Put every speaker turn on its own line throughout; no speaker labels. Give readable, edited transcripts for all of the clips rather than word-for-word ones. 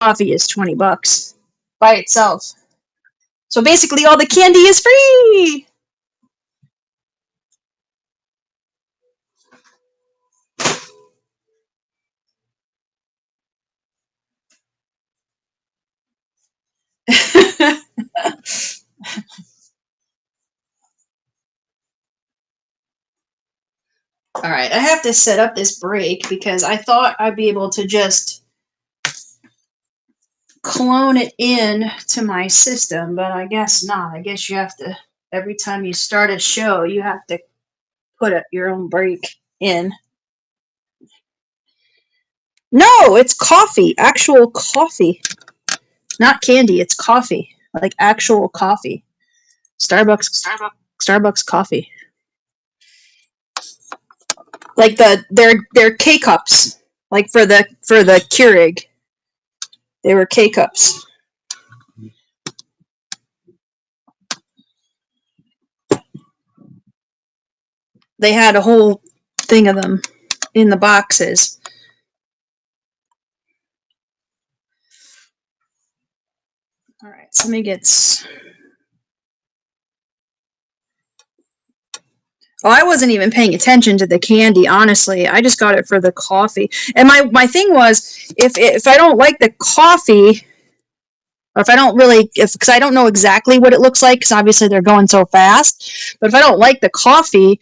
coffee is $20 by itself. So basically all the candy is free. All right, I have to set up this break because I thought I'd be able to just clone it in to my system, but I guess not. I guess you have to, every time you start a show, you have to put your own break in. No, it's coffee, actual coffee. Not candy, it's coffee, like actual coffee. Starbucks coffee. Like their K cups, like for the Keurig. They were K cups. They had a whole thing of them in the boxes. All right, so let me get. Oh, I wasn't even paying attention to the candy, honestly. I just got it for the coffee. And my thing was, if I don't like the coffee, or if I don't really, because I don't know exactly what it looks like, because obviously they're going so fast. But if I don't like the coffee,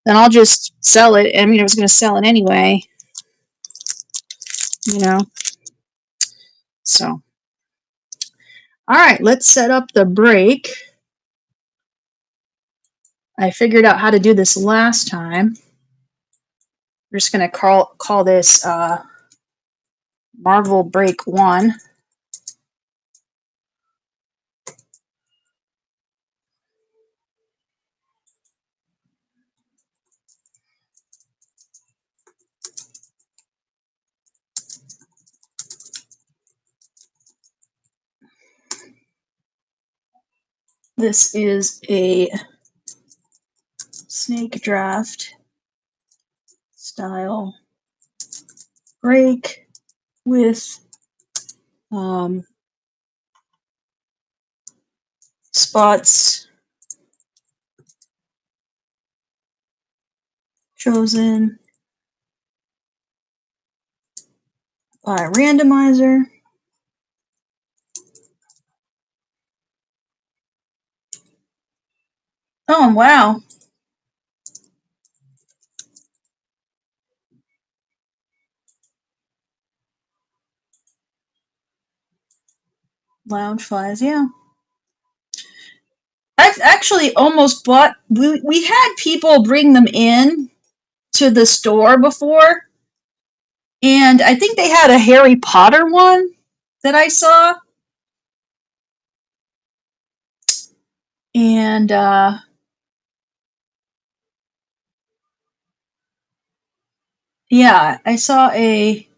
then I'll just sell it. I mean, I was going to sell it anyway, you know. So, all right, let's set up the break. I figured out how to do this last time. We're just going to call this Marvel Break 1. This is a snake draft style break with spots chosen by randomizer. Oh, wow. Loungeflies, yeah. I've actually almost bought, we had people bring them in to the store before, and I think they had a Harry Potter one that I saw. And yeah, I saw a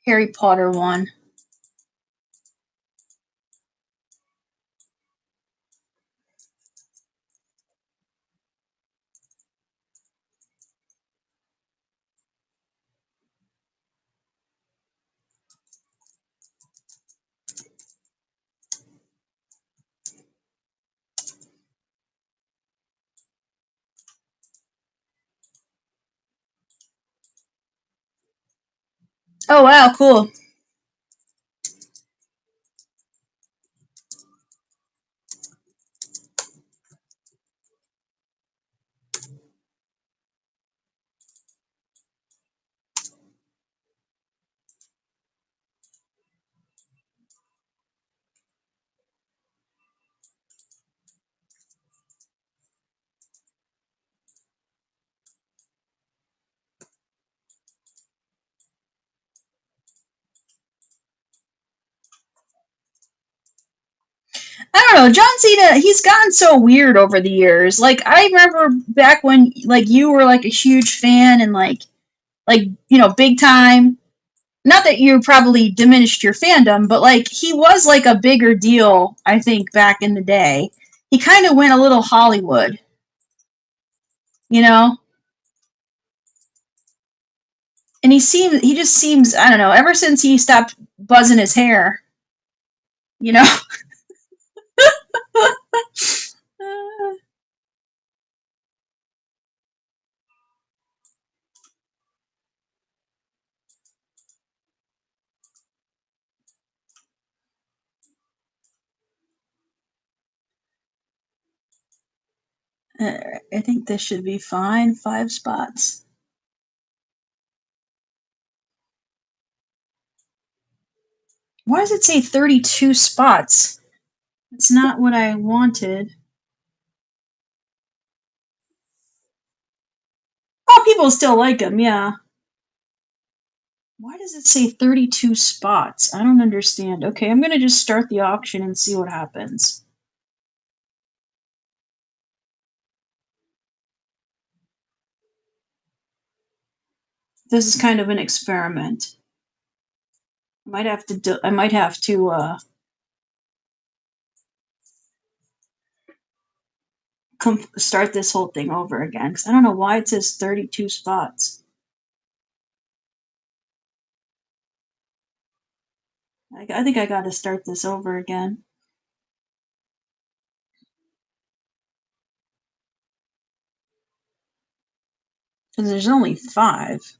Harry Potter one. Oh, wow, cool. I don't know, John Cena, he's gotten so weird over the years. Like, I remember back when, like, you were, like, a huge fan and, like, you know, big time. Not that you probably diminished your fandom, but, like, he was, like, a bigger deal, I think, back in the day. He kind of went a little Hollywood, you know? And he just seems, I don't know, ever since he stopped buzzing his hair, you know. I think this should be fine. 5 spots. Why does it say 32 spots? That's not what I wanted. Oh, people still like him, yeah. Why does it say 32 spots? I don't understand. Okay, I'm going to just start the auction and see what happens. This is kind of an experiment. I might have to start this whole thing over again because I don't know why it says 32 spots. I think I got to start this over again. Because there's only 5.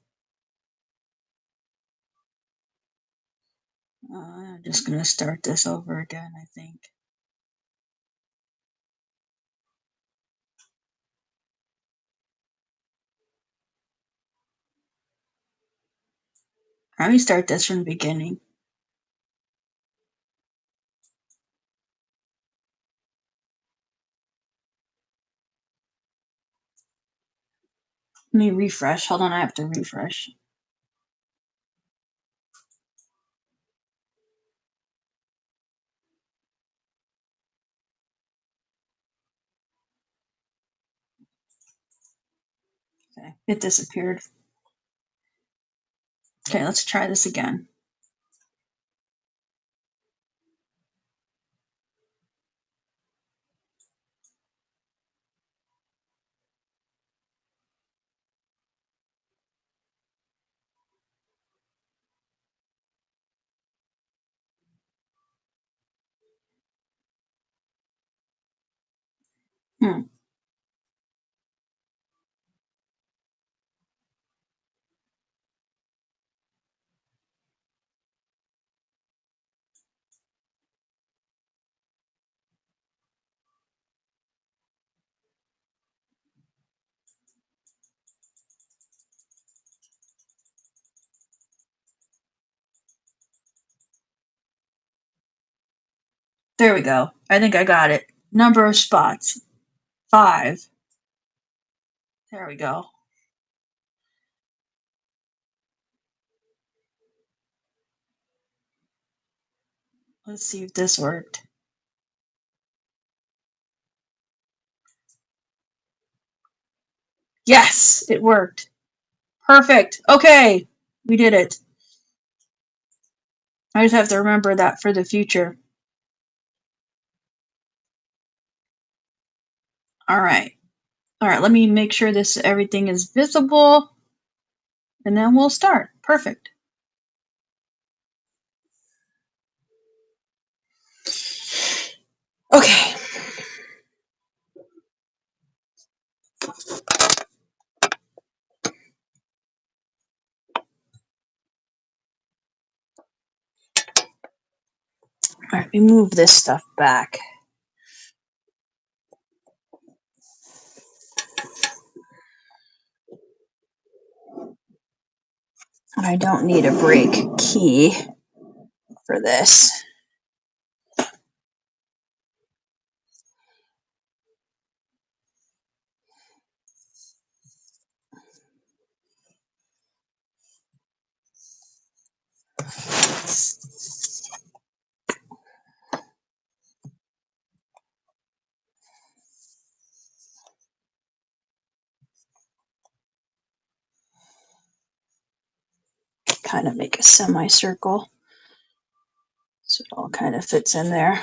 I'm just going to start this over again, I think. Let me start this from the beginning. Let me refresh. Hold on, I have to refresh. Okay, it disappeared. Okay, let's try this again. There we go. I think I got it. Number of spots. 5. There we go. Let's see if this worked. Yes, it worked. Perfect. Okay, we did it. I just have to remember that for the future. All right. All right, let me make sure everything is visible, and then we'll start. Perfect. Okay. All right, we move this stuff back. I don't need a break key for this. Kind of make a semicircle so it all kind of fits in there.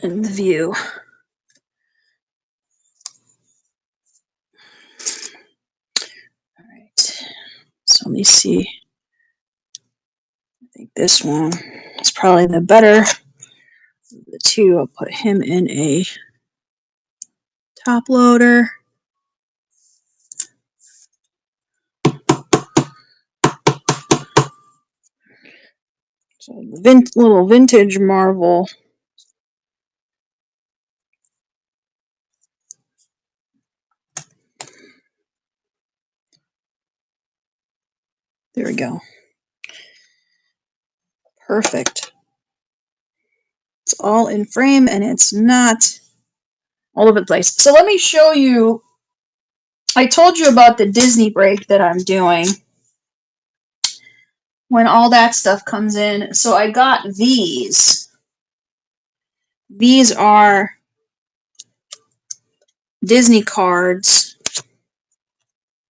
In the view. Let me see. I think this one is probably the better of the two. I'll put him in a top loader. So little vintage Marvel. There we go. Perfect. It's all in frame and it's not all over the place. So let me show you. I told you about the Disney break that I'm doing when all that stuff comes in. So I got these. These are Disney cards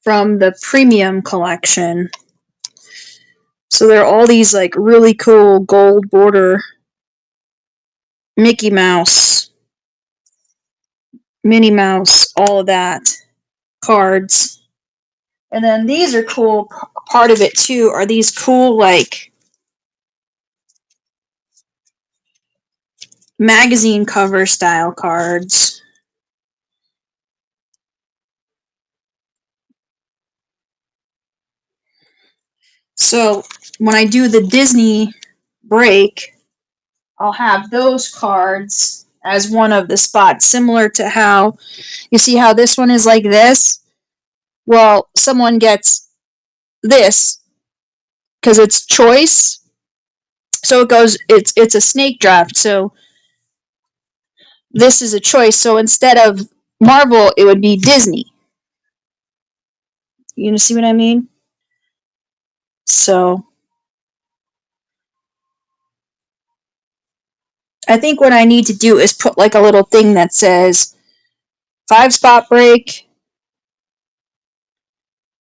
from the premium collection. So they're all these like really cool gold border Mickey Mouse, Minnie Mouse, all of that cards. And then these are cool. Part of it too are these cool like magazine cover style cards. So when I do the Disney break, I'll have those cards as one of the spots, similar to how you see how this one is like this. Well, someone gets this because it's choice. So it goes, it's a snake draft. So this is a choice. So instead of Marvel, it would be Disney. You see what I mean? So I think what I need to do is put like a little thing that says 5-spot break,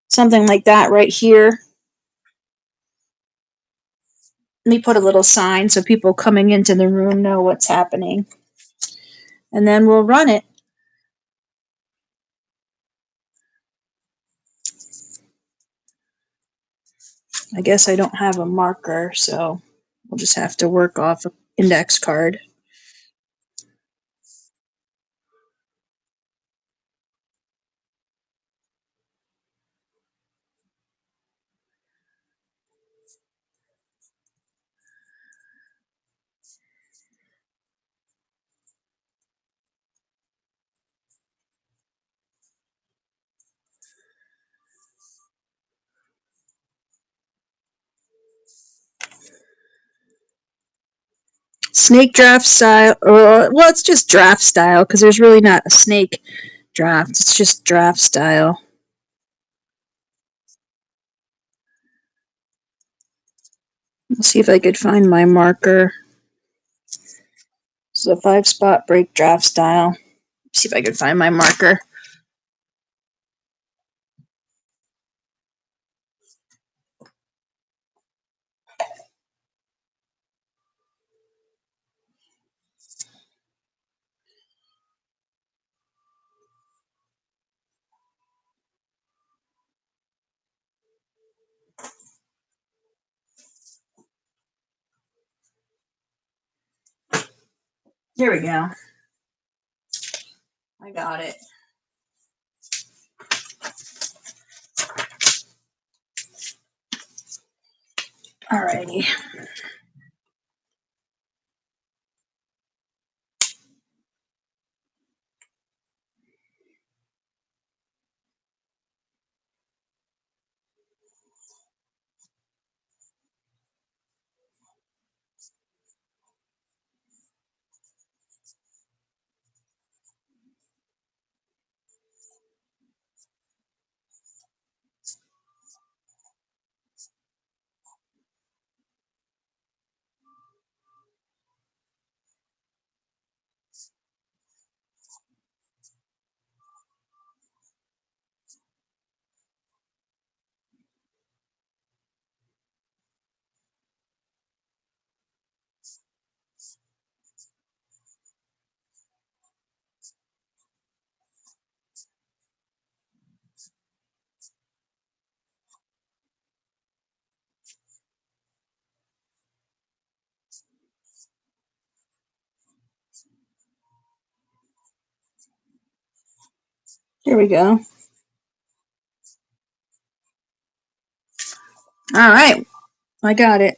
something like that right here. Let me put a little sign so people coming into the room know what's happening. And then we'll run it. I guess I don't have a marker, so we'll just have to work off an index card. Snake draft style, well, it's just draft style because there's really not a snake draft. It's just draft style. Let's see if I could find my marker. This is a 5-spot break draft style. See if I could find my marker. Here we go. I got it. Alrighty. Here we go. All right, I got it.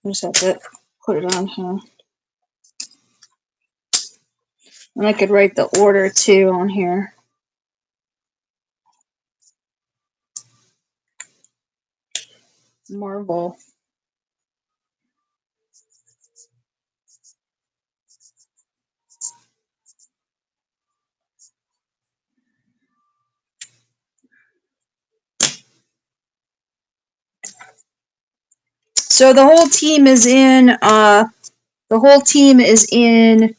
I just have to put it on here. And I could write the order too on here. Marvel. So the whole team is in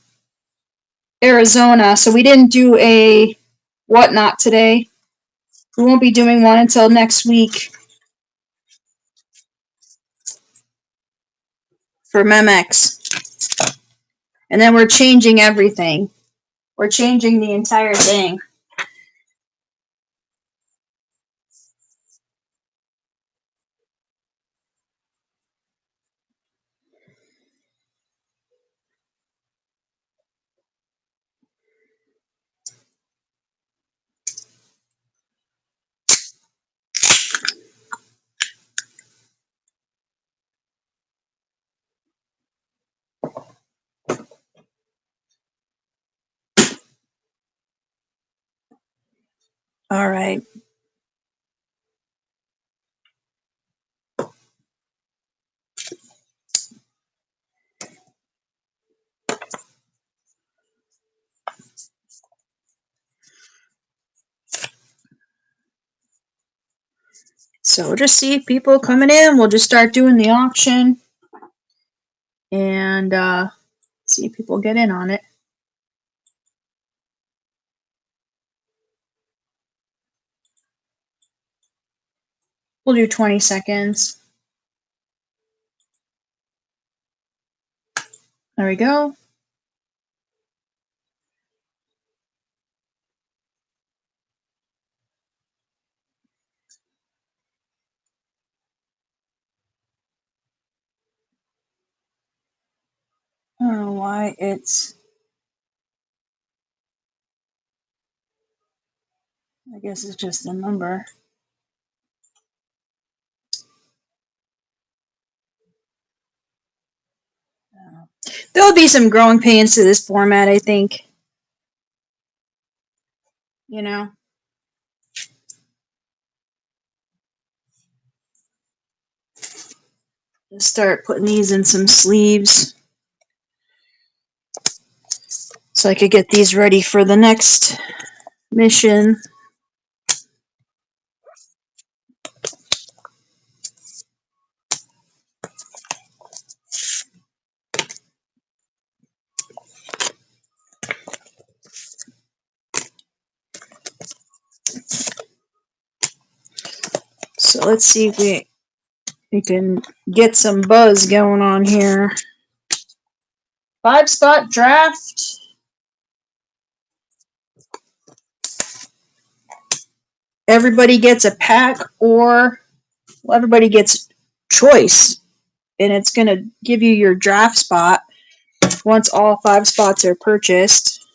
Arizona. So we didn't do a whatnot today. We won't be doing one until next week for Memex. And then we're changing everything. We're changing the entire thing. All right. So we'll just see people coming in. We'll just start doing the auction and see if people get in on it. We'll do 20 seconds. There we go. I don't know why it's... I guess it's just a number. There'll be some growing pains to this format, I think. You know? Just start putting these in some sleeves so I could get these ready for the next mission. So let's see if we can get some buzz going on here. 5-spot draft. Everybody gets a pack, or everybody gets choice, and it's going to give you your draft spot once all 5 spots are purchased.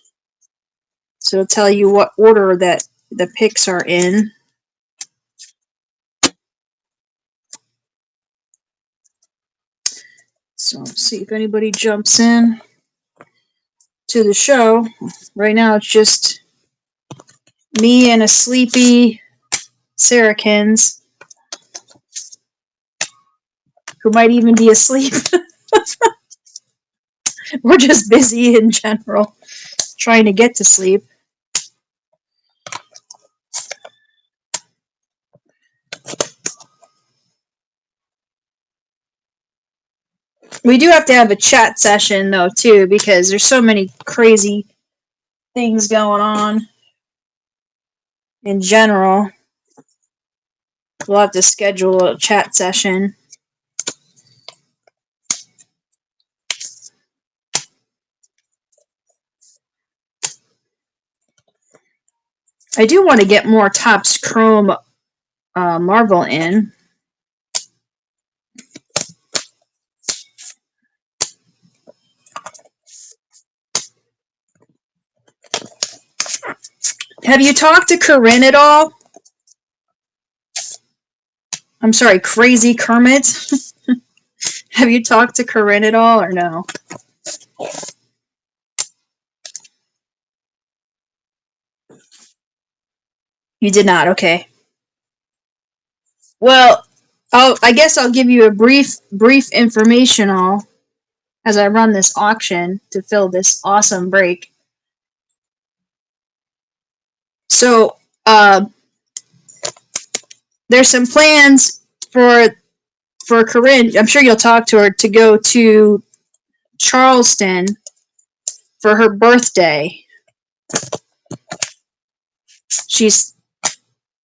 So it'll tell you what order that the picks are in. So let's see if anybody jumps in to the show. Right now it's just me and a sleepy Sarahkins, who might even be asleep. We're just busy in general, trying to get to sleep. We do have to have a chat session, though, too, because there's so many crazy things going on in general. We'll have to schedule a chat session. I do want to get more Topps Chrome Marvel in. Have you talked to Corinne at all? I'm sorry, Crazy Kermit. Have you talked to Corinne at all or no? You did not, okay. Well, I guess I'll give you a brief informational as I run this auction to fill this awesome break. So, there's some plans for Corinne. I'm sure you'll talk to her to go to Charleston for her birthday. She's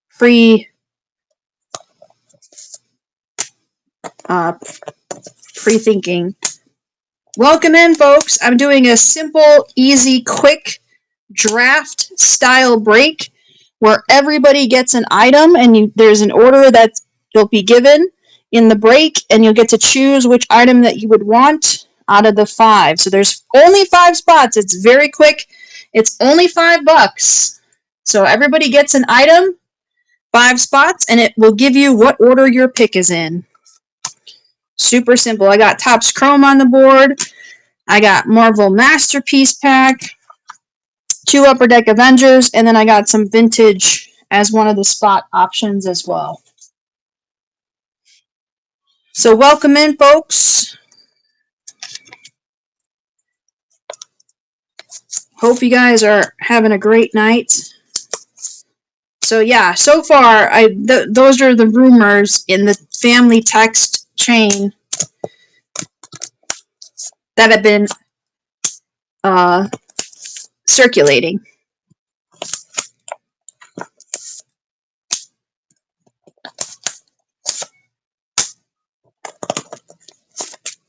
free thinking. Welcome in, folks. I'm doing a simple, easy, quick draft style break where everybody gets an item and there's an order that you'll be given in the break, and you'll get to choose which item that you would want out of the 5. So there's only 5 spots. It's very quick. It's only $5. So everybody gets an item, 5 spots, and it will give you what order your pick is in. Super simple. I got Topps Chrome on the board. I got Marvel Masterpiece Pack, 2 Upper Deck Avengers, and then I got some Vintage as one of the spot options as well. So welcome in, folks. Hope you guys are having a great night. So yeah, so far, those are the rumors in the family text chain that have been circulating.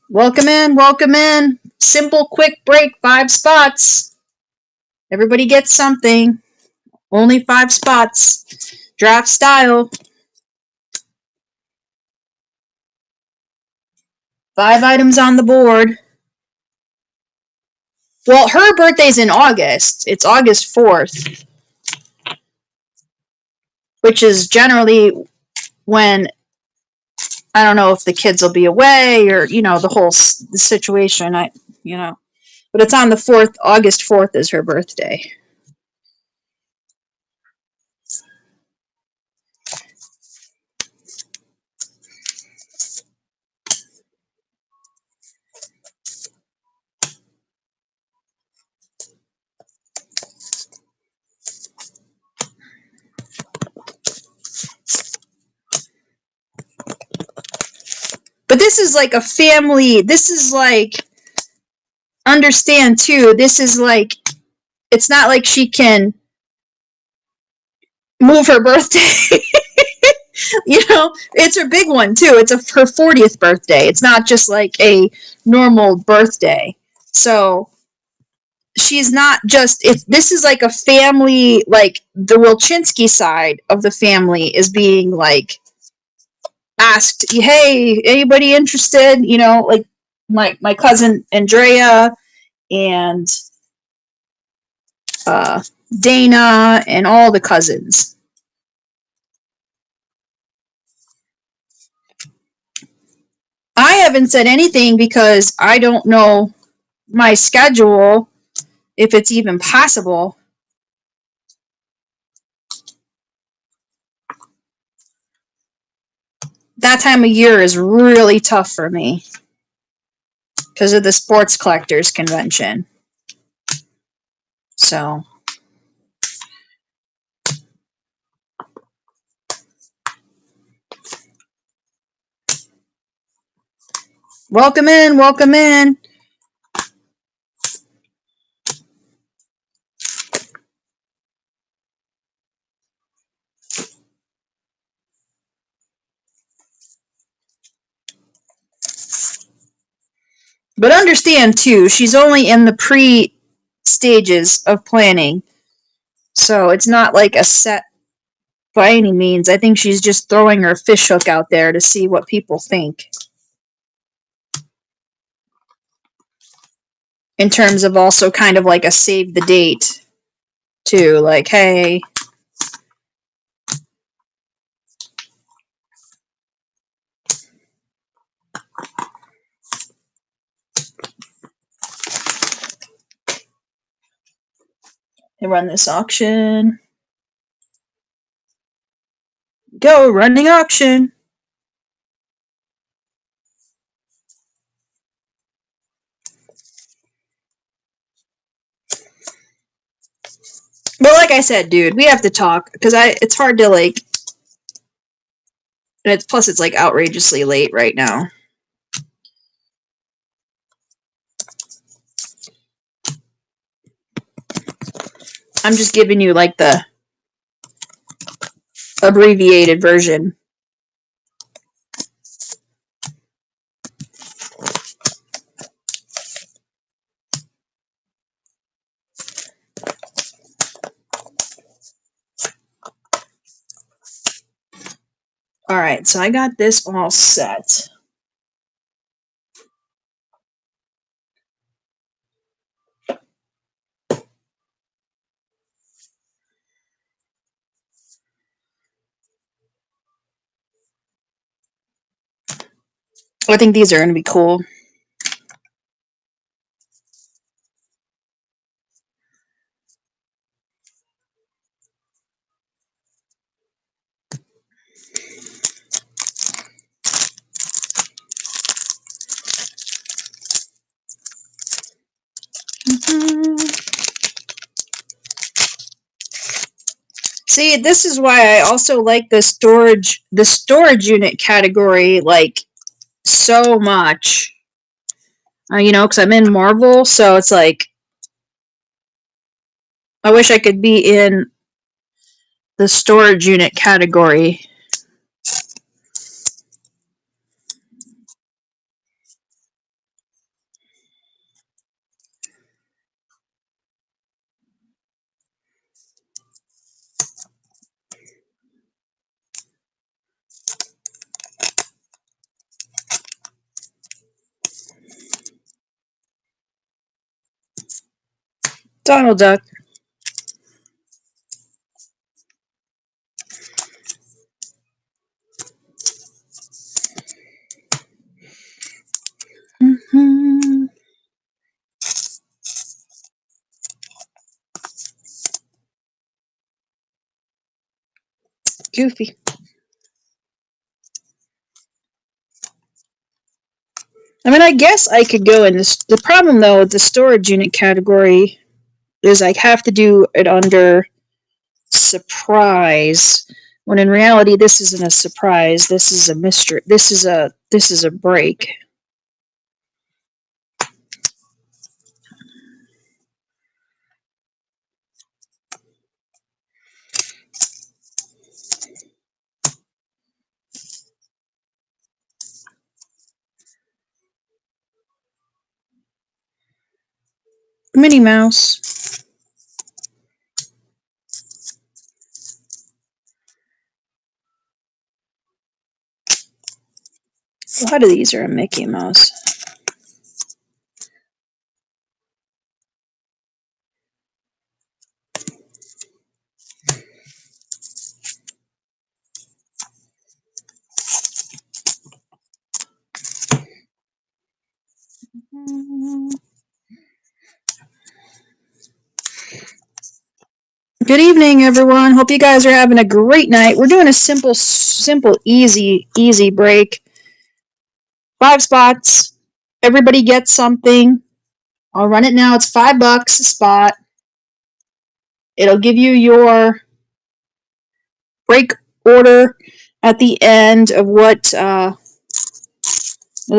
Welcome in, welcome in. Simple, quick break, 5 spots. Everybody gets something. Only 5 spots. Draft style. 5 items on the board. Well, her birthday's in August. It's August 4th. Which is generally when, I don't know if the kids will be away or, the whole situation. But it's on the 4th. August 4th is her birthday. But this is like a family, this is like, understand too, this is like, it's not like she can move her birthday. It's her big one too. It's her 40th birthday. It's not just like a normal birthday. So she's not just, this is like a family, like the Wilczynski side of the family is being like asked, hey, anybody interested? Like my cousin Andrea and Dana and all the cousins. I haven't said anything because I don't know my schedule, if it's even possible. That time of year is really tough for me because of the sports collectors convention. So welcome in, welcome in. But understand too, she's only in the pre stages of planning. So it's not like a set by any means. I think she's just throwing her fish hook out there to see what people think. In terms of also kind of like a save the date. too. Like, hey, they run this auction. Go, running auction. But like I said, dude, we have to talk because it's hard to like. And plus it's like outrageously late right now. I'm just giving you like the abbreviated version. All right, so I got this all set. I think these are going to be cool. See, this is why I also like the storage unit category like so much. You know, because I'm in Marvel, so it's like I wish I could be in the storage unit category. Donald Duck. Goofy. I mean, I guess I could go in this. The problem, though, with the storage unit category is I have to do it under surprise, when in reality, this isn't a surprise. This is a mystery. This is a break. Minnie Mouse. A lot of these are a Mickey Mouse. Good evening, everyone. Hope you guys are having a great night. We're doing a simple, easy break. 5 spots. Everybody gets something. I'll run it now. It's $5 a spot. It'll give you your break order at the end of what. It'll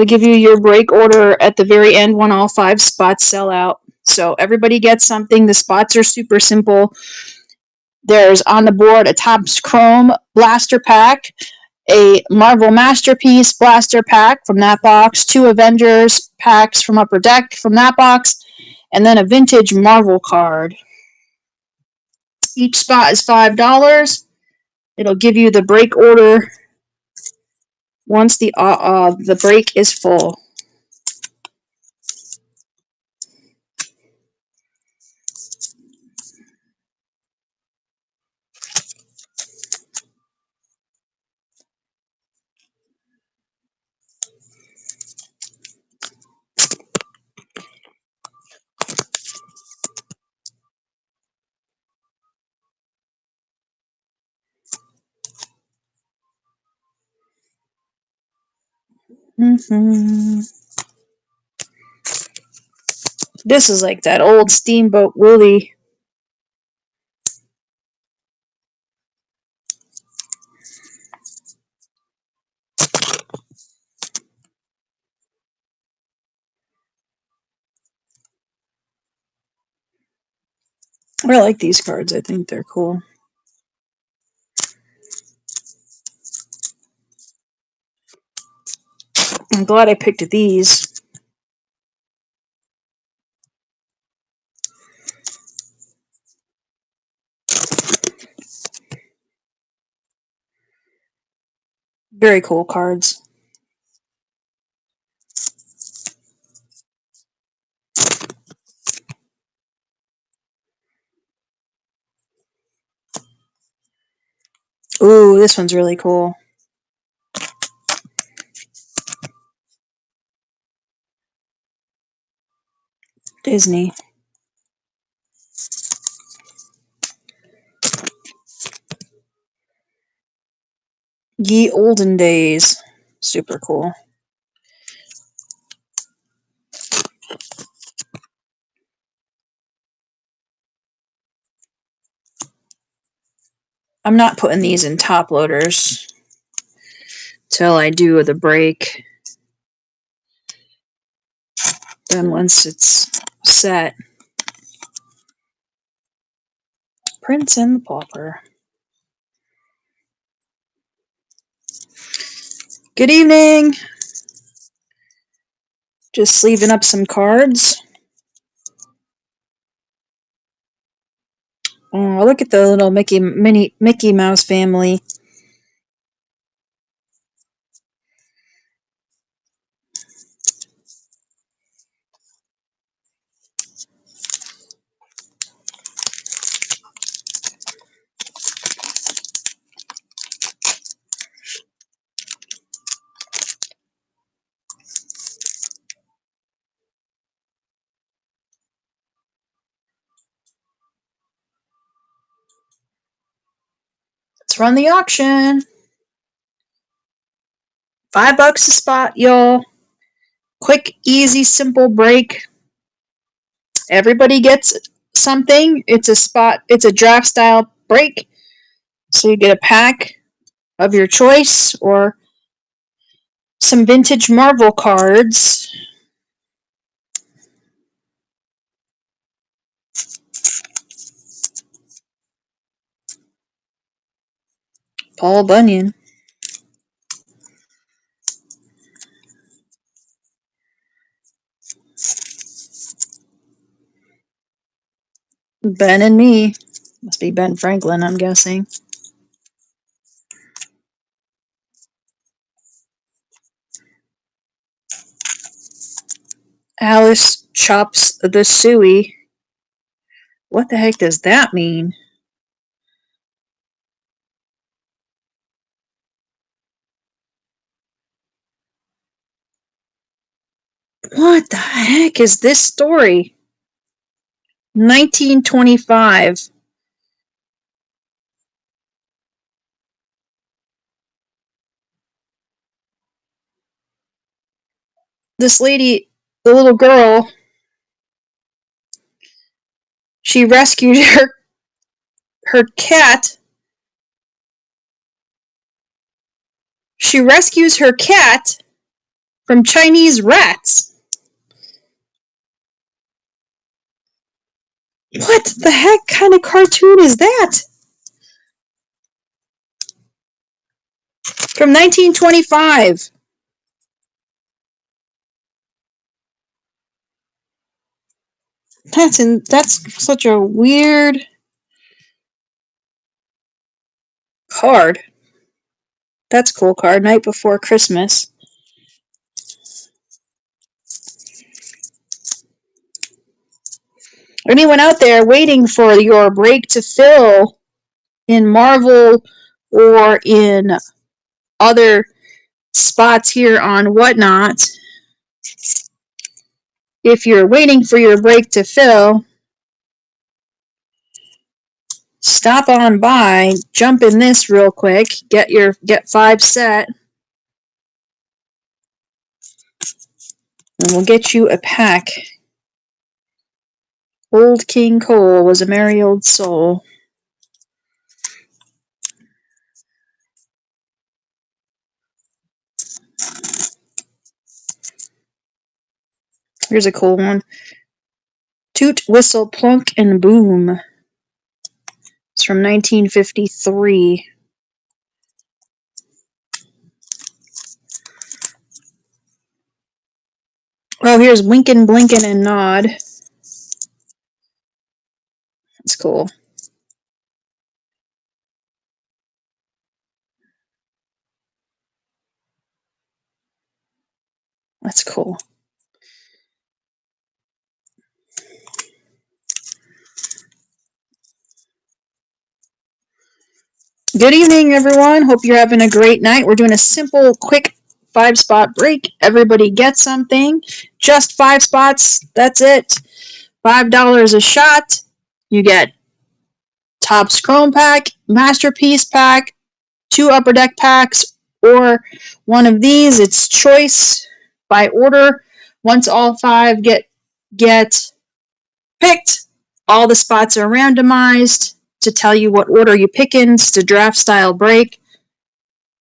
give you your break order at the very end when all 5 spots sell out. So everybody gets something. The spots are super simple. There's on the board a Topps Chrome Blaster Pack, a Marvel Masterpiece Blaster Pack from that box, 2 Avengers packs from Upper Deck from that box, and then a vintage Marvel card. Each spot is $5. It'll give you the break order once the break is full. Mm-hmm. This is like that old Steamboat Willie. I like these cards. I think they're cool. I'm glad I picked these. Very cool cards. Ooh, this one's really cool. Disney. Ye Olden Days. Super cool. I'm not putting these in top loaders till I do the break. Then once it's set. Prince and the Pauper. Good evening. Just sleeving up some cards. Oh, look at the little Mickey Mouse family. Let's run the auction. $5 a spot, y'all. Quick, easy, simple break. Everybody gets something. It's a spot. It's a draft style break. So you get a pack of your choice or some vintage Marvel cards. Paul Bunyan. Ben and me. Must be Ben Franklin, I'm guessing. Alice chops the suey. What the heck does that mean? What the heck is this story? 1925. This lady, the little girl, she rescued her cat. She rescues her cat from Chinese rats. What the heck kind of cartoon is that? From 1925. That's such a weird card. That's a cool card. Night Before Christmas. Anyone out there waiting for your break to fill in Marvel or in other spots here on Whatnot? If you're waiting for your break to fill, stop on by, jump in this real quick, get 5 set. And we'll get you a pack. Old King Cole was a merry old soul. Here's a cool one. Toot, Whistle, Plunk, and Boom. It's from 1953. Oh, here's Winkin', Blinkin', and Nod. That's cool. That's cool. Good evening, everyone. Hope you're having a great night. We're doing a simple, quick 5-spot break. Everybody gets something. Just 5 spots. That's it. $5 a shot. You get Topps Chrome Pack, Masterpiece Pack, 2 Upper Deck packs, or one of these. It's choice by order. Once all 5 get picked, all the spots are randomized to tell you what order you pick in. It's a draft style break.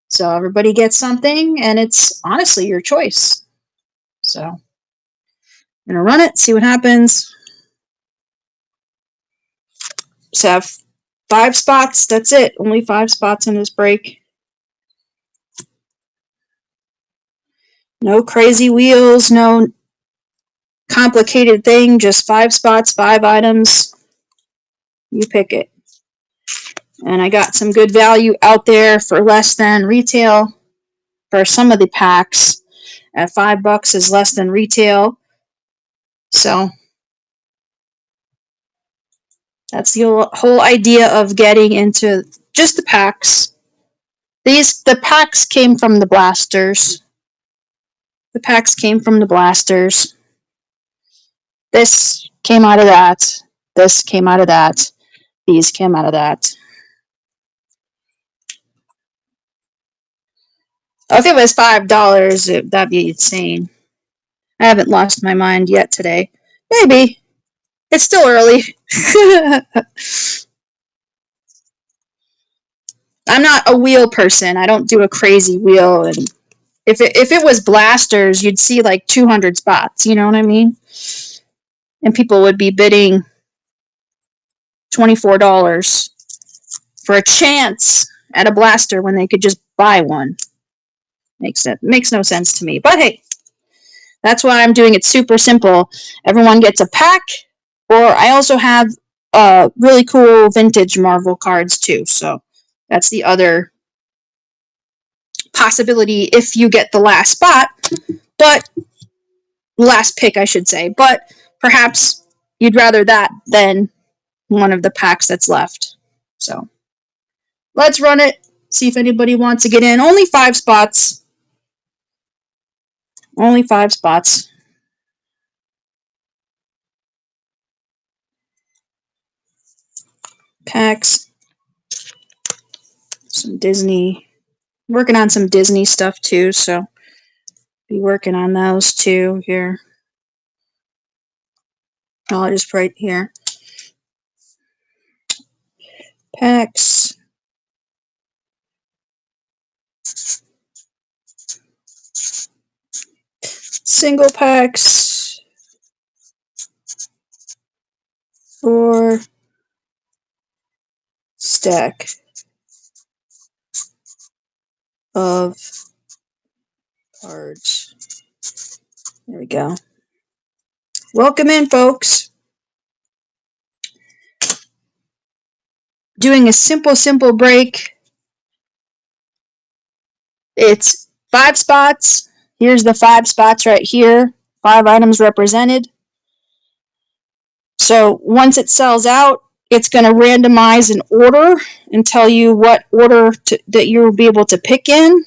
So everybody gets something, and it's honestly your choice. So I'm going to run it, see what happens. Just have 5 spots. That's it. Only 5 spots in this break. No crazy wheels, no complicated thing. Just 5 spots, 5 items. You pick it. And I got some good value out there for less than retail for some of the packs. At $5 is less than retail. So that's the whole idea of getting into just the packs. The packs came from the blasters. The packs came from the blasters. This came out of that. This came out of that. These came out of that. If it was $5, that'd be insane. I haven't lost my mind yet today. Maybe. It's still early. I'm not a wheel person. I don't do a crazy wheel. And if it was blasters, you'd see like 200 spots. You know what I mean? And people would be bidding $24 for a chance at a blaster when they could just buy one. Makes no sense to me. But hey, that's why I'm doing it super simple. Everyone gets a pack, or I also have really cool vintage Marvel cards too. So that's the other possibility if you get the last spot, but last pick, I should say. But perhaps you'd rather that than one of the packs that's left. So let's run it. See if anybody wants to get in. Only 5 spots. Only 5 spots. Packs. Some Disney. Working on some Disney stuff too, so be working on those too here. I'll just right here. Packs. Single packs. Or stack of cards. There we go. Welcome in, folks. Doing a simple break. It's 5 spots. Here's the 5 spots right here. 5 items represented. So once it sells out, it's going to randomize an order and tell you what order that you'll be able to pick in.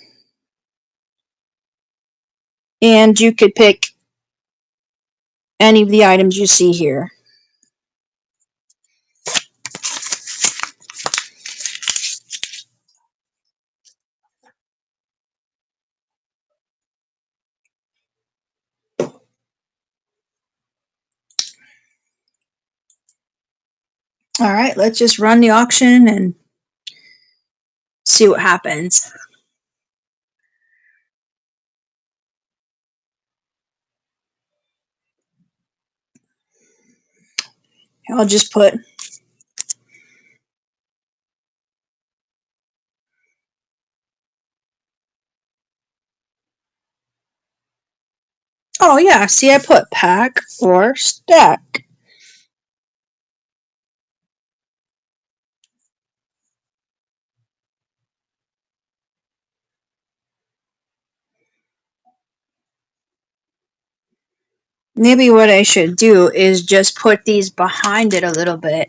And you could pick any of the items you see here. All right, let's just run the auction and see what happens. I'll just put oh yeah, see I put pack or stack. Maybe what I should do is just put these behind it a little bit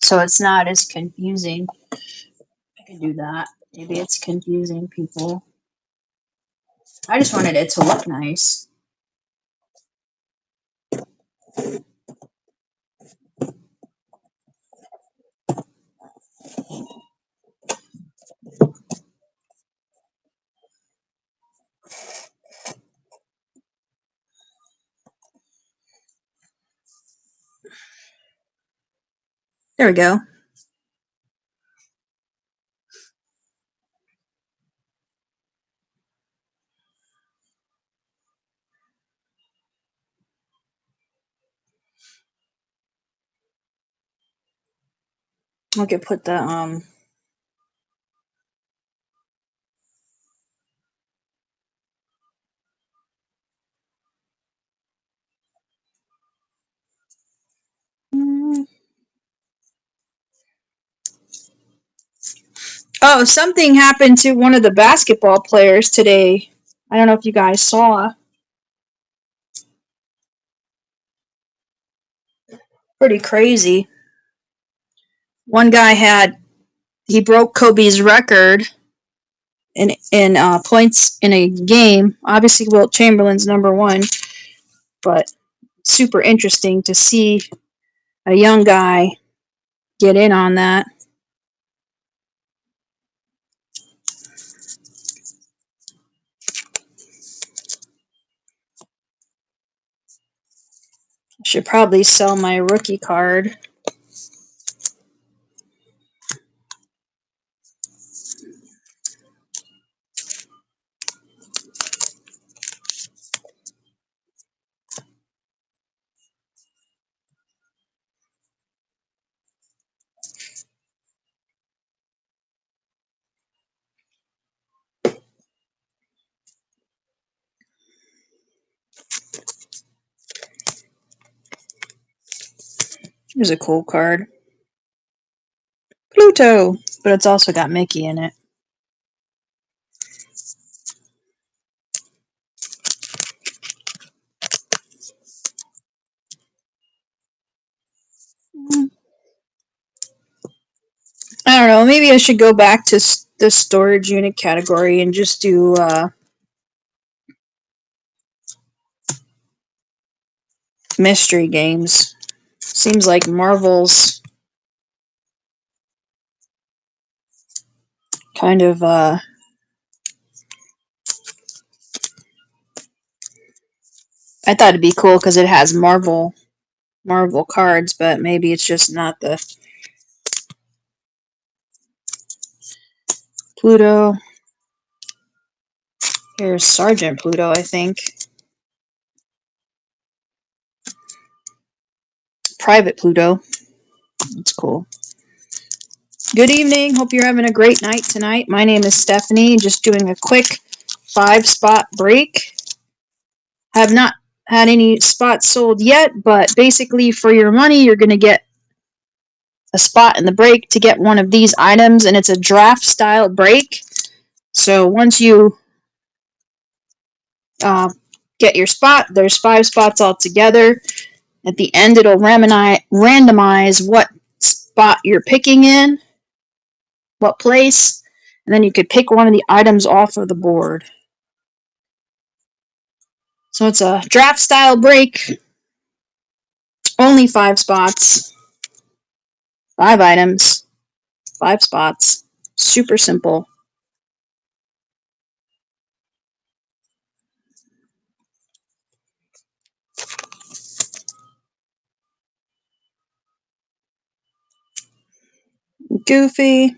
so it's not as confusing. I can do that. Maybe it's confusing people. I just wanted it to look nice. There we go. I could put the oh, something happened to one of the basketball players today. I don't know if you guys saw. Pretty crazy. One guy he broke Kobe's record in points in a game. Obviously, Wilt Chamberlain's number one, but super interesting to see a young guy get in on that. I should probably sell my rookie card. Here's a cool card. Pluto, but it's also got Mickey in it. I don't know. Maybe I should go back to the storage unit category and just do mystery games. Seems like Marvel's kind of I thought it'd be cool because it has Marvel cards, but maybe it's just not the Pluto. Here's Sergeant Pluto, I think. Private Pluto. That's cool. Good evening. Hope you're having a great night tonight. My name is Stephanie. Just doing a quick 5-spot break. Have not had any spots sold yet, but basically for your money, you're going to get a spot in the break to get one of these items, and it's a draft style break. So once you get your spot, there's 5 spots altogether. At the end, it'll randomize what spot you're picking in, what place, and then you could pick one of the items off of the board. So it's a draft style break, only 5 spots, 5 items, 5 spots. Super simple. Goofy.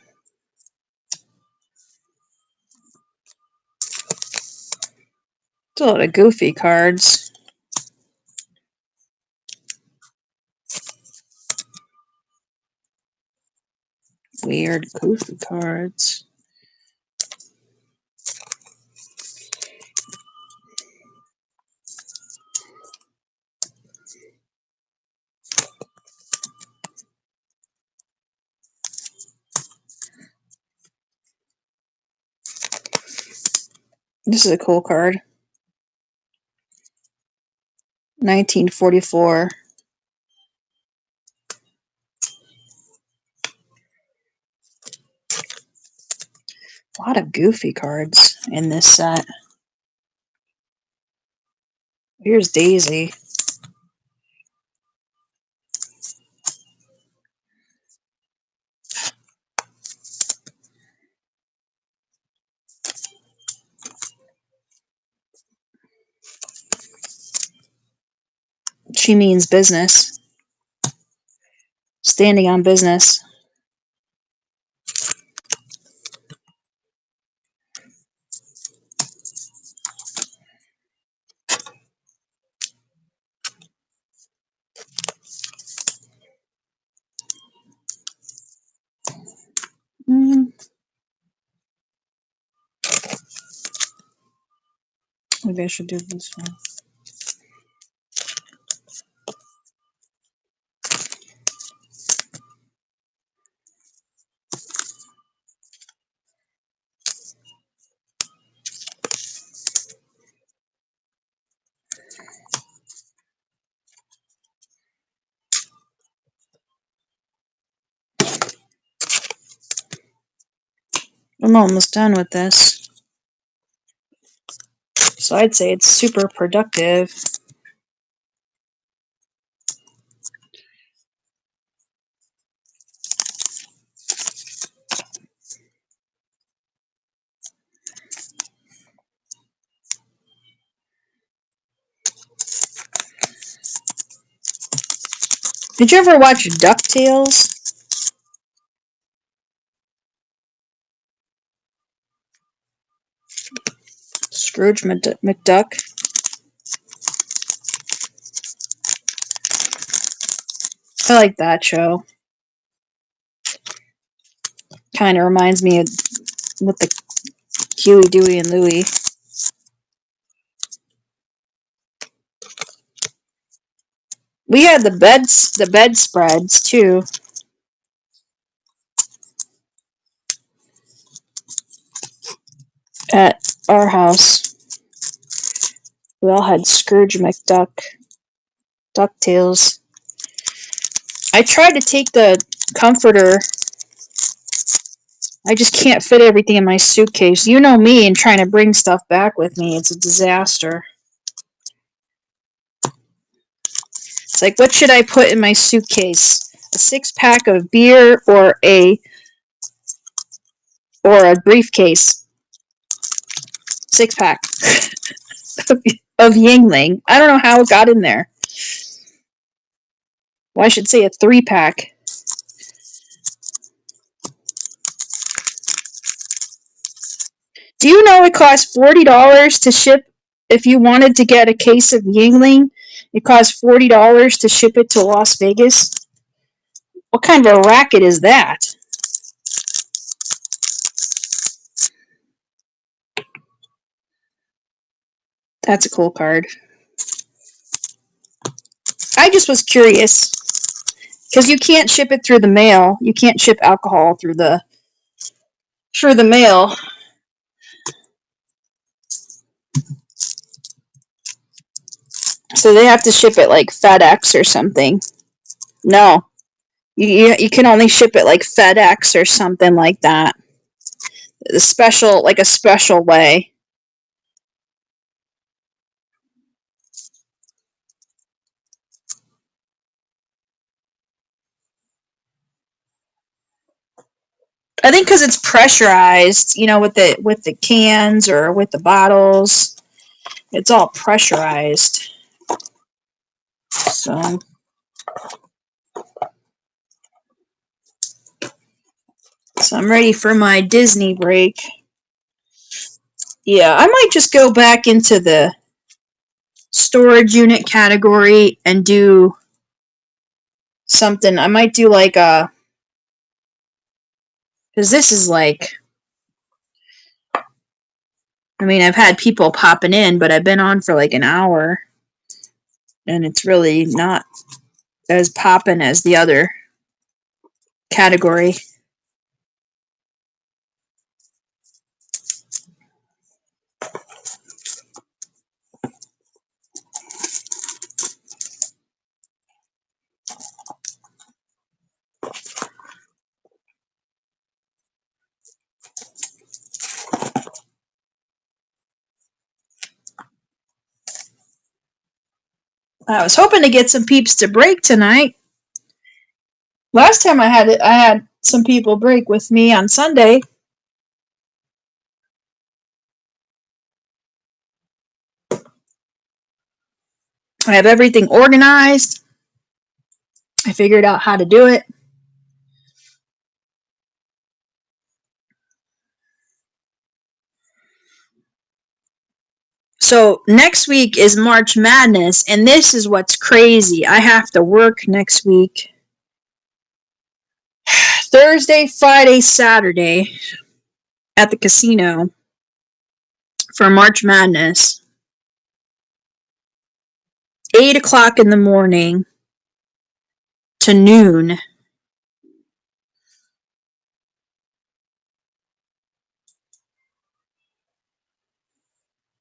It's a lot of Goofy cards. Weird Goofy cards. This is a cool card. 1944. A lot of Goofy cards in this set. Here's Daisy. She means business. Standing on business. Maybe I should do this one. I'm almost done with this. So I'd say it's super productive. Did you ever watch DuckTales? Scrooge McDuck. I like that show. Kind of reminds me of with the Huey, Dewey, and Louie. We had the bedspreads too. At our house. We all had Scrooge McDuck, DuckTales. I tried to take the comforter. I just can't fit everything in my suitcase. You know me and trying to bring stuff back with me. It's a disaster. It's like, what should I put in my suitcase? A 6-pack of beer or a briefcase? 6-pack of Yingling. I don't know how it got in there. Well, I should say a 3-pack. Do you know it costs $40 to ship? If you wanted to get a case of Yingling, it costs $40 to ship it to Las Vegas. What kind of a racket is that? That's a cool card. I just was curious because you can't ship it through the mail. You can't ship alcohol through the mail. So they have to ship it like FedEx or something. No, you can only ship it like FedEx or something like that. A special way. I think because it's pressurized, with the cans or with the bottles, it's all pressurized. So So I'm ready for my Disney break. Yeah, I might just go back into the storage unit category and do something. I might do like a, because this is like, I mean, I've had people popping in, but I've been on for like an hour, and it's really not as popping as the other category. I was hoping to get some peeps to break tonight. Last time I had some people break with me on Sunday. I have everything organized. I figured out how to do it. So next week is March Madness, and this is what's crazy. I have to work next week. Thursday, Friday, Saturday at the casino for March Madness. 8 o'clock in the morning to noon.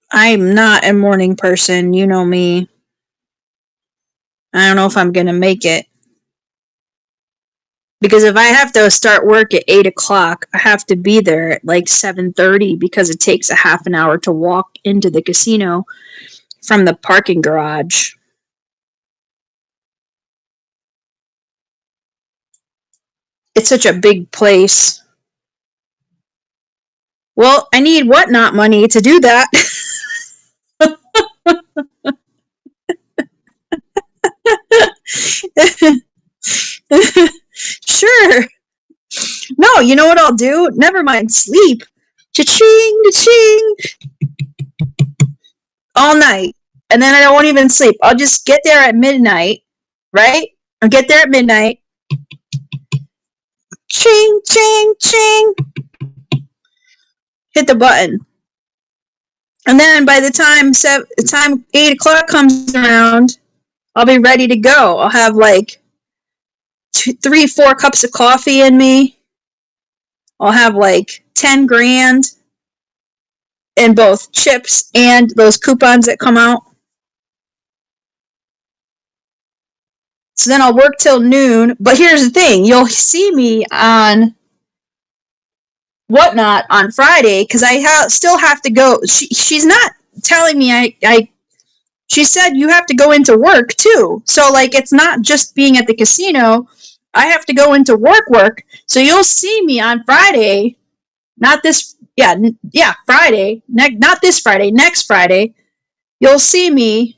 I'm not a morning person. You know me. I don't know if I'm going to make it. Because if I have to start work at 8 o'clock, I have to be there at like 7:30 because it takes a half an hour to walk into the casino from the parking garage. It's such a big place. Well, I need Whatnot money to do that. Sure. No, you know what I'll do? Never mind sleep. Cha-ching, cha-ching. All night. And then I won't even sleep. I'll just get there at midnight, right? I'll get there at midnight. Ching, ching, ching. Hit the button. And then by the time 8 o'clock comes around, I'll be ready to go. I'll have like 3, 4 cups of coffee in me. I'll have like 10 grand in both chips and those coupons that come out. So then I'll work till noon. But here's the thing. You'll see me on Whatnot on Friday because I still have to go. She's not telling me she said you have to go into work too. So like it's not just being at the casino. I have to go into work. So you'll see me on Friday. Not this Friday. Not this Friday, next Friday. You'll see me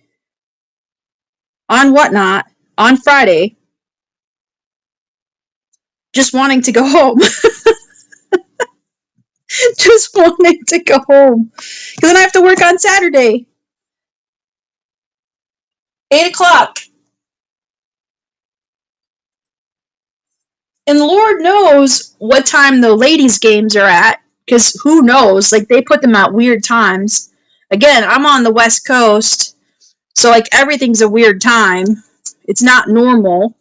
on Whatnot on Friday just wanting to go home. Just wanting to go home. Because then I have to work on Saturday. 8 o'clock. And Lord knows what time the ladies' games are at. Because who knows? Like, they put them at weird times. Again, I'm on the West Coast. So, like, everything's a weird time. It's not normal.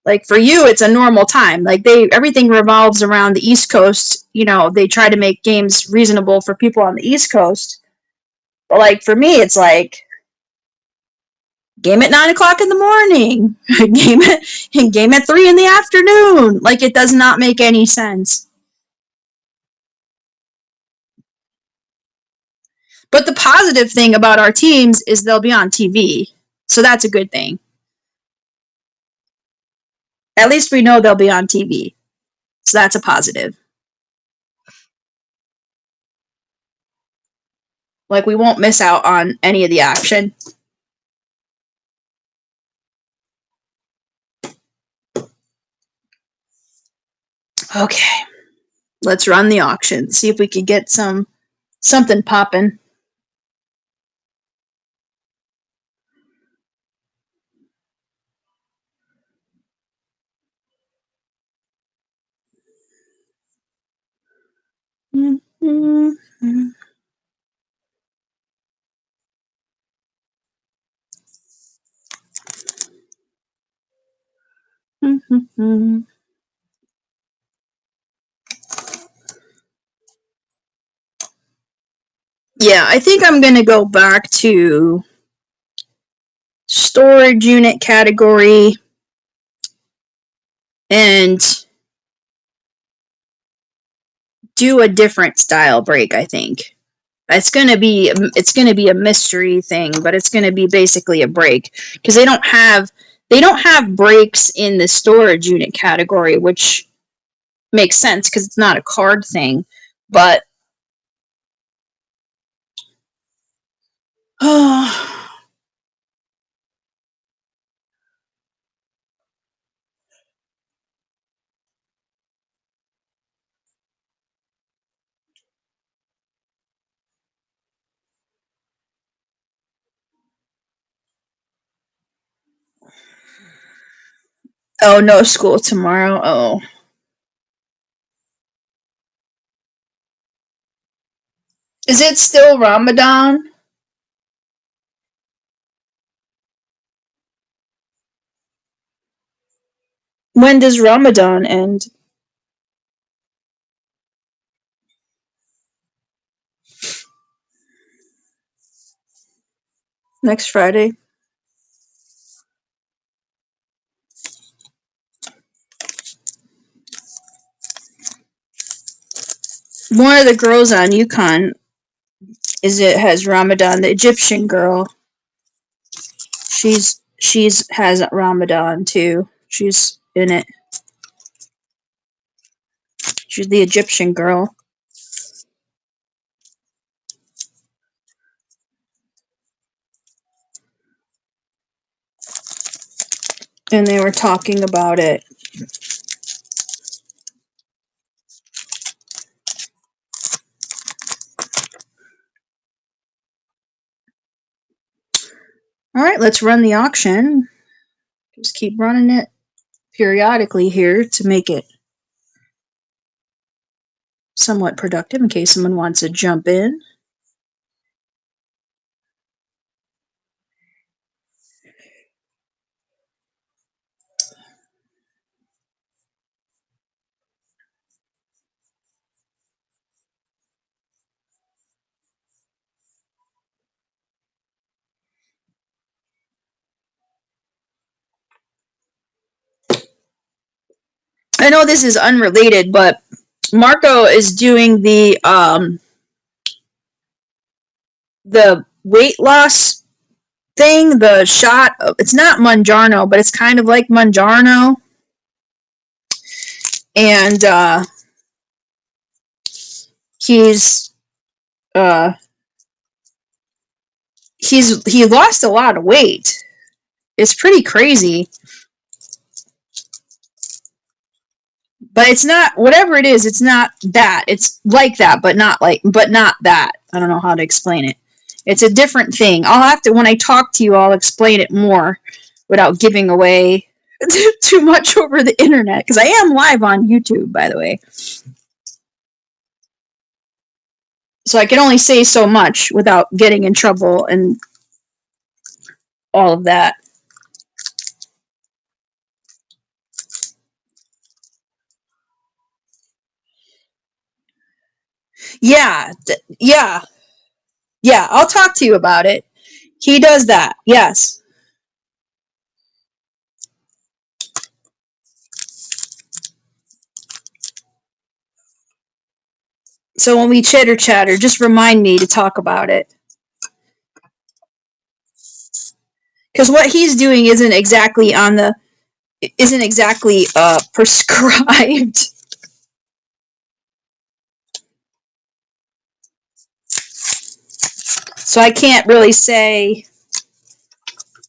Like, for you, it's a normal time. Like, everything revolves around the East Coast. You know, they try to make games reasonable for people on the East Coast. But, like, for me, it's like, game at 9 o'clock in the morning, game at 3 in the afternoon. Like, it does not make any sense. But the positive thing about our teams is they'll be on TV. So that's a good thing. At least we know they'll be on TV. So that's a positive. Like, we won't miss out on any of the action. Okay, let's run the auction. See if we could get something popping. Yeah, I think I'm gonna go back to storage unit category and do a different style break. I think it's gonna be a mystery thing, but it's gonna be basically a break because they don't have breaks in the storage unit category, which makes sense because it's not a card thing. But oh, no school tomorrow. Oh, is it still Ramadan? When does Ramadan end? Next Friday. One of the girls on UConn has Ramadan. The Egyptian girl. She's has Ramadan too. She's in it. She's the Egyptian girl. And they were talking about it. All right, let's run the auction. Just keep running it periodically here to make it somewhat productive in case someone wants to jump in. I know this is unrelated, but Marco is doing the weight loss thing, the shot. It's not Monjarno, but it's kind of like Monjarno. And he's he lost a lot of weight. It's pretty crazy. But it's not, whatever it is, it's not that. It's like that, but not that. I don't know how to explain it. It's a different thing. I'll have to, when I talk to you, I'll explain it more without giving away too much over the internet, because I am live on YouTube, by the way. So I can only say so much without getting in trouble and all of that. Yeah, yeah, I'll talk to you about it. He does that, yes. So when we chitter chatter, just remind me to talk about it. Because what he's doing isn't exactly prescribed. So I can't really say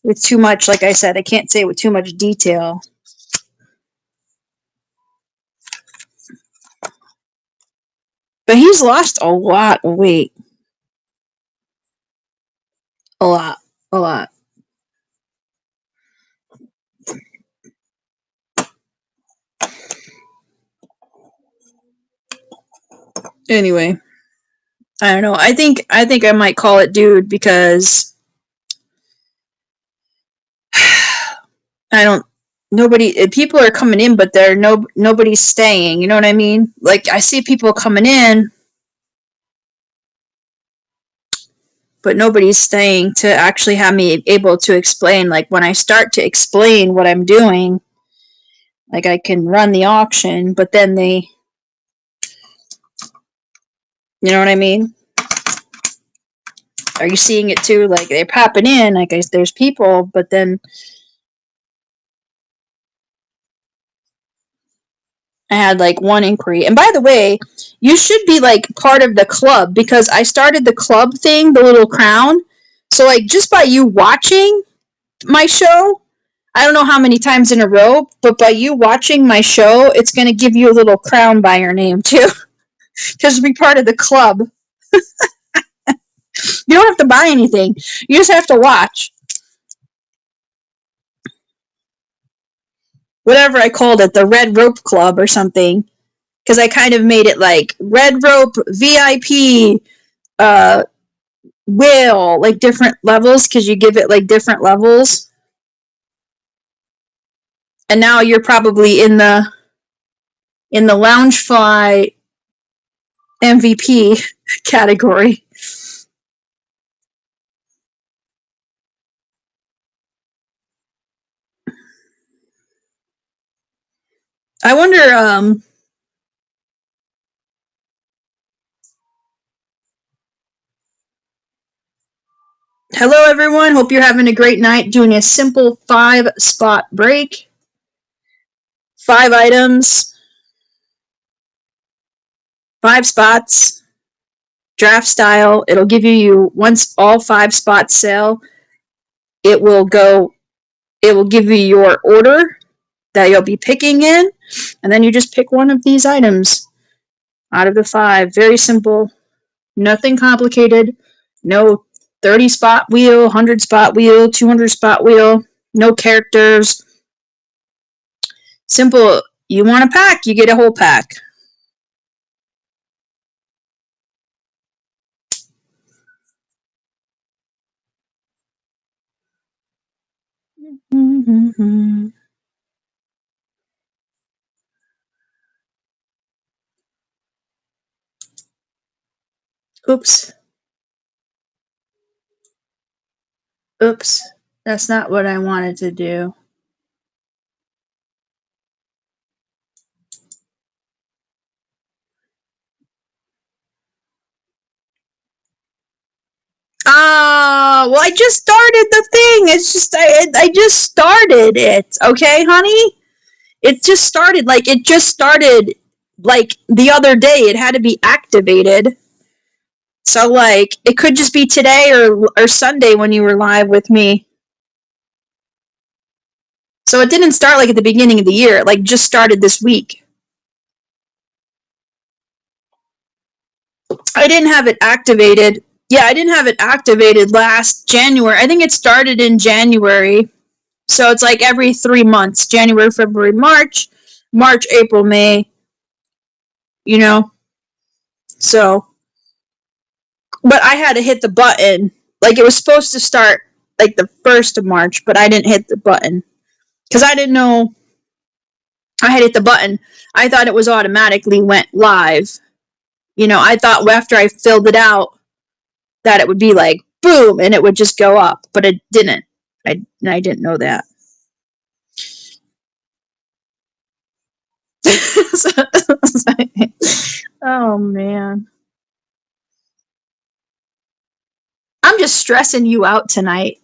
with too much, like I said, I can't say with too much detail. But he's lost a lot of weight. A lot. A lot. Anyway, I don't know. I think I might call it dude because I don't nobody people are coming in but nobody's staying, you know what I mean? Like I see people coming in but nobody's staying to actually have me able to explain. Like when I start to explain what I'm doing, like I can run the auction, but then they, you know what I mean? Are you seeing it too? Like they're popping in, like there's people, but then I had like one inquiry. And by the way, you should be like part of the club because I started the club thing, the little crown. So like just by you watching my show, I don't know how many times in a row, but by you watching my show, it's going to give you a little crown by your name too. Just be part of the club. You don't have to buy anything. You just have to watch. Whatever I called it, the Red Rope Club or something. Because I kind of made it like Red Rope VIP whale, like different levels, because you give it like different levels. And now you're probably in the Loungefly MVP category. I wonder, hello everyone, hope you're having a great night doing a simple 5-spot break. 5 items, 5 spots, draft style. It'll give you, once all 5 spots sell, it will give you your order that you'll be picking in, and then you just pick one of these items out of the 5. Very simple, nothing complicated. No 30 spot wheel, 100 spot wheel, 200 spot wheel, no characters. Simple. You want a pack, you get a whole pack. Oops. Oops. That's not what I wanted to do. Well, I just started the thing. It's just I just started it. Okay, honey? It just started like the other day. It had to be activated. So like it could just be today or Sunday when you were live with me. So it didn't start like at the beginning of the year. It like just started this week. I didn't have it activated. Yeah, I didn't have it activated last January. I think it started in January. So it's like every 3 months. January, February, March, April, May. You know? So, but I had to hit the button. Like it was supposed to start like the 1st of March, but I didn't hit the button. Because I didn't know I had hit the button. I thought it was automatically went live. You know, I thought after I filled it out that it would be like boom and it would just go up, but it didn't. I didn't know that. Oh man. I'm just stressing you out tonight.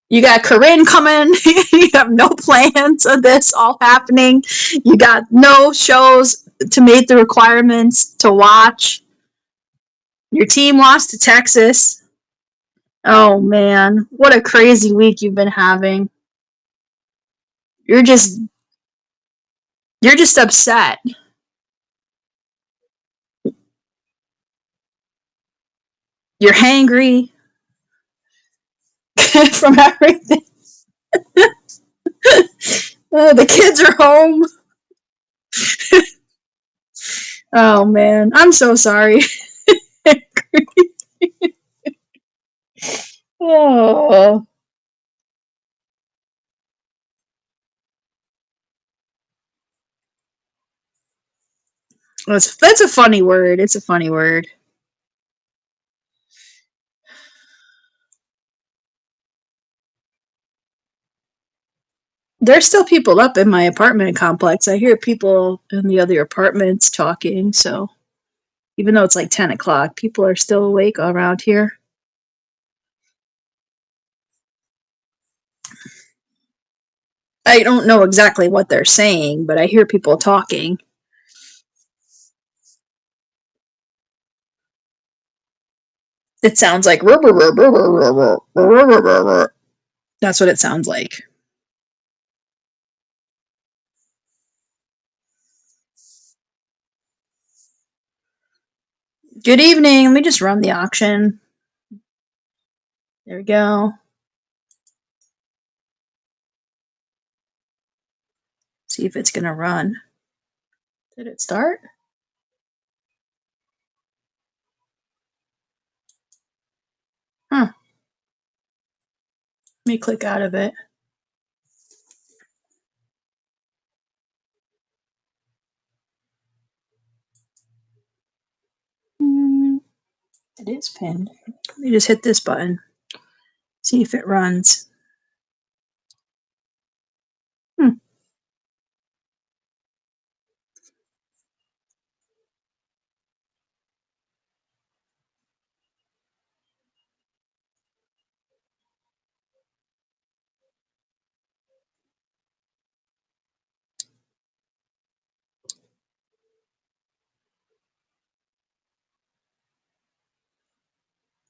You got Corinne coming. You have no plans of this all happening. You got no shows to meet the requirements to watch. Your team lost to Texas. Oh man, what a crazy week you've been having. You're just upset. You're hangry from everything. The kids are home. Oh man, I'm so sorry. Oh, that's a funny word. It's a funny word. There's still people up in my apartment complex. I hear people in the other apartments talking, so even though it's like 10 o'clock, people are still awake around here. I don't know exactly what they're saying, but I hear people talking. It sounds like that's what it sounds like. Good evening. Let me just run the auction. There we go. See if it's going to run. Did it start? Huh. Let me click out of it. It is pinned. Let me just hit this button. See if it runs.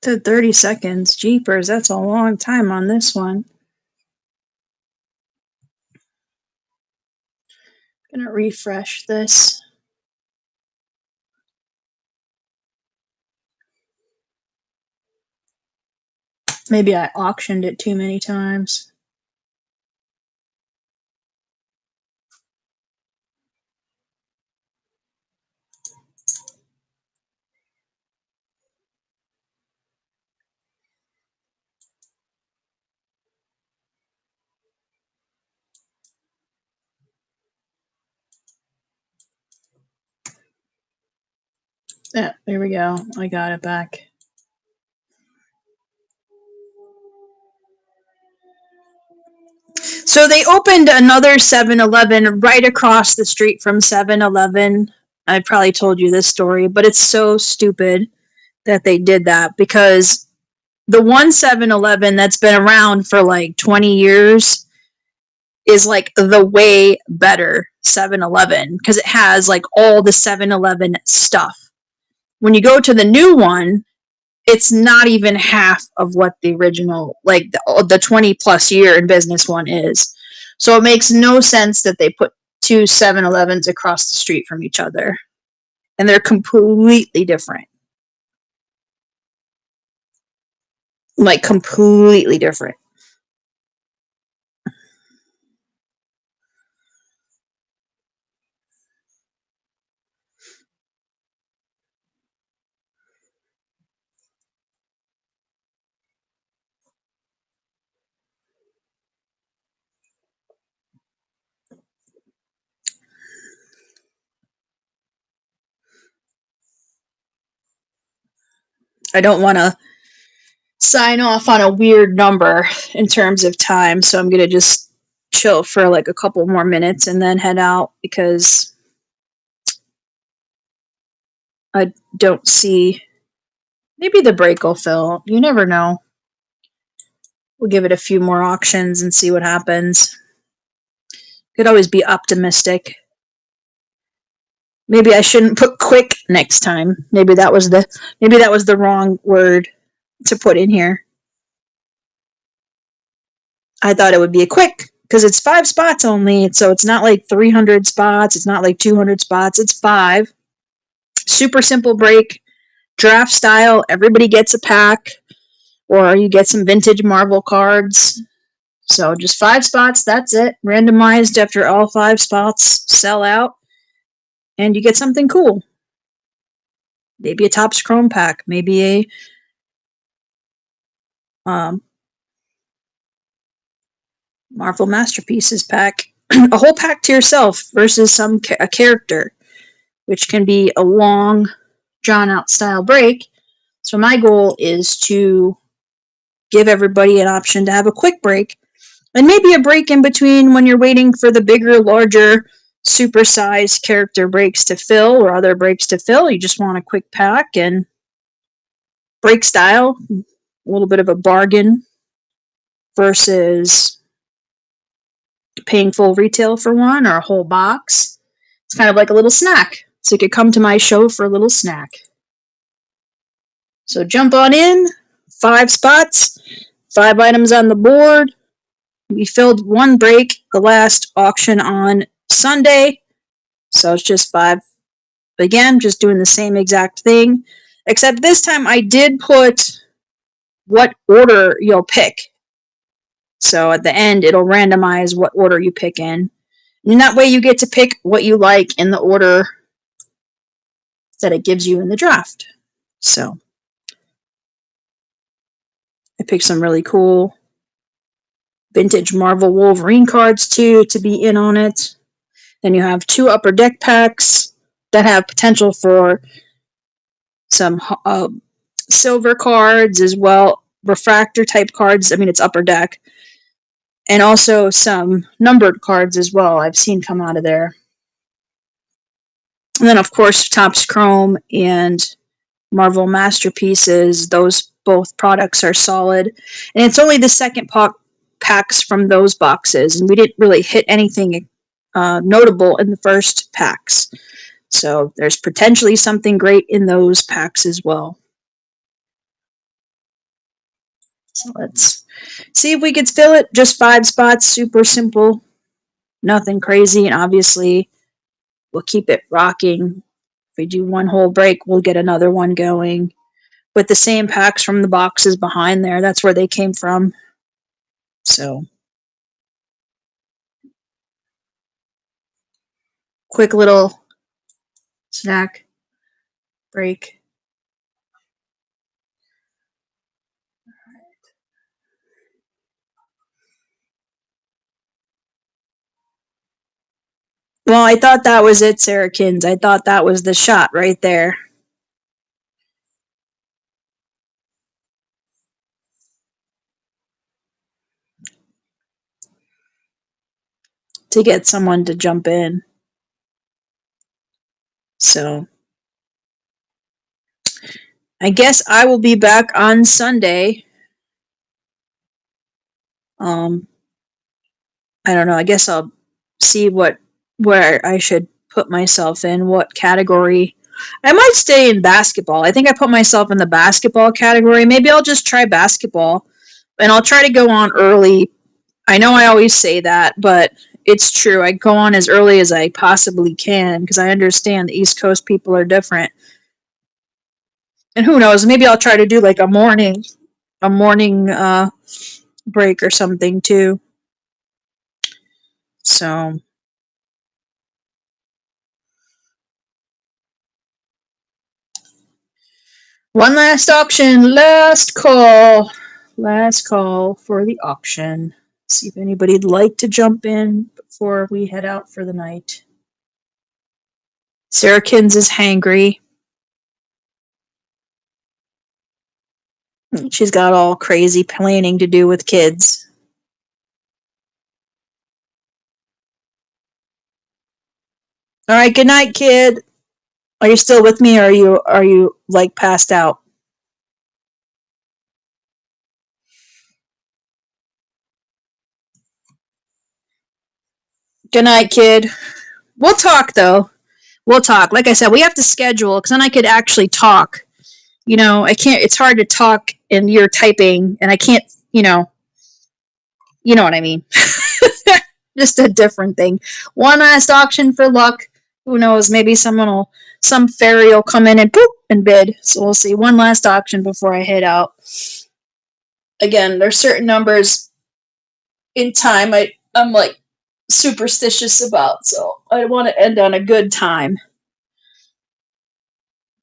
To 30 seconds. Jeepers, that's a long time on this one. I'm gonna refresh this. Maybe I auctioned it too many times. Yeah, there we go. I got it back. So they opened another 7-Eleven right across the street from 7-Eleven. I probably told you this story, but it's so stupid that they did that because the one 7-Eleven that's been around for like 20 years is like the way better 7-Eleven because it has like all the 7-Eleven stuff. When you go to the new one, it's not even half of what the original, like the 20 plus year in business one is. So it makes no sense that they put two 7-Elevens across the street from each other. And they're completely different. Like completely different. I don't want to sign off on a weird number in terms of time, so I'm going to just chill for like a couple more minutes and then head out because I don't see. Maybe the break will fill. You never know. We'll give it a few more auctions and see what happens. Could always be optimistic. Maybe I shouldn't put quick next time. Maybe that was the wrong word to put in here. I thought it would be a quick because it's 5 spots only, so it's not like 300 spots, it's not like 200 spots, it's 5. Super simple break. draft style. Everybody gets a pack, or you get some vintage Marvel cards. So just 5 spots, that's it. Randomized after all 5 spots sell out, and you get something cool. Maybe a Topps Chrome pack, maybe a Marvel Masterpieces pack, a whole pack to yourself versus a character, which can be a long, drawn-out style break. So my goal is to give everybody an option to have a quick break, and maybe a break in between when you're waiting for the bigger, larger, super-sized character breaks to fill or other breaks to fill. You just want a quick pack and break style, a little bit of a bargain versus paying full retail for one or a whole box. It's kind of like a little snack. So you could come to my show for a little snack. So jump on in, 5 spots, 5 items on the board. We filled 1 break the last auction on Sunday. So it's just 5. Again, just doing the same exact thing. Except this time I did put what order you'll pick. So at the end, it'll randomize what order you pick in. And that way you get to pick what you like in the order that it gives you in the draft. So I picked some really cool vintage Marvel Wolverine cards too to be in on it. Then you have 2 upper deck packs that have potential for some silver cards as well, refractor type cards. I mean, it's upper deck. And also some numbered cards as well I've seen come out of there. And then, of course, Topps Chrome and Marvel Masterpieces. Those both products are solid. And it's only the second packs from those boxes. And we didn't really hit anything notable in the first packs. So there's potentially something great in those packs as well. So let's see if we could fill it. Just 5 spots, super simple, nothing crazy, and obviously we'll keep it rocking. If we do 1 whole break, we'll get another one going with the same packs from the boxes behind there. That's where they came from. So quick little snack break. Well, I thought that was it, Sarahkins. I thought that was the shot right there. To get someone to jump in. So I guess I will be back on Sunday. I don't know. I guess I'll see where I should put myself in, what category. I might stay in basketball. I think I put myself in the basketball category. Maybe I'll just try basketball, and I'll try to go on early. I know I always say that, but it's true. I go on as early as I possibly can because I understand the East Coast people are different. And who knows? Maybe I'll try to do like a morning break or something too. So one last auction, last call for the auction. See if anybody'd like to jump in before we head out for the night. Sarahkins is hangry. She's got all crazy planning to do with kids. All right, good night, kid. Are you still with me, or are you like passed out? Good night, kid. We'll talk though. We'll talk. Like I said, we have to schedule because then I could actually talk. You know, I can't. It's hard to talk and you're typing, and I can't. You know what I mean. Just a different thing. One last auction for luck. Who knows? Maybe some fairy will come in and boop and bid. So we'll see. One last auction before I head out. Again, there's certain numbers in time I'm like superstitious about, so I want to end on a good time.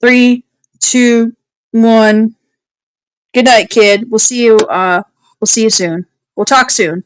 3, 2, 1. Good night, kid. We'll see you soon. We'll talk soon.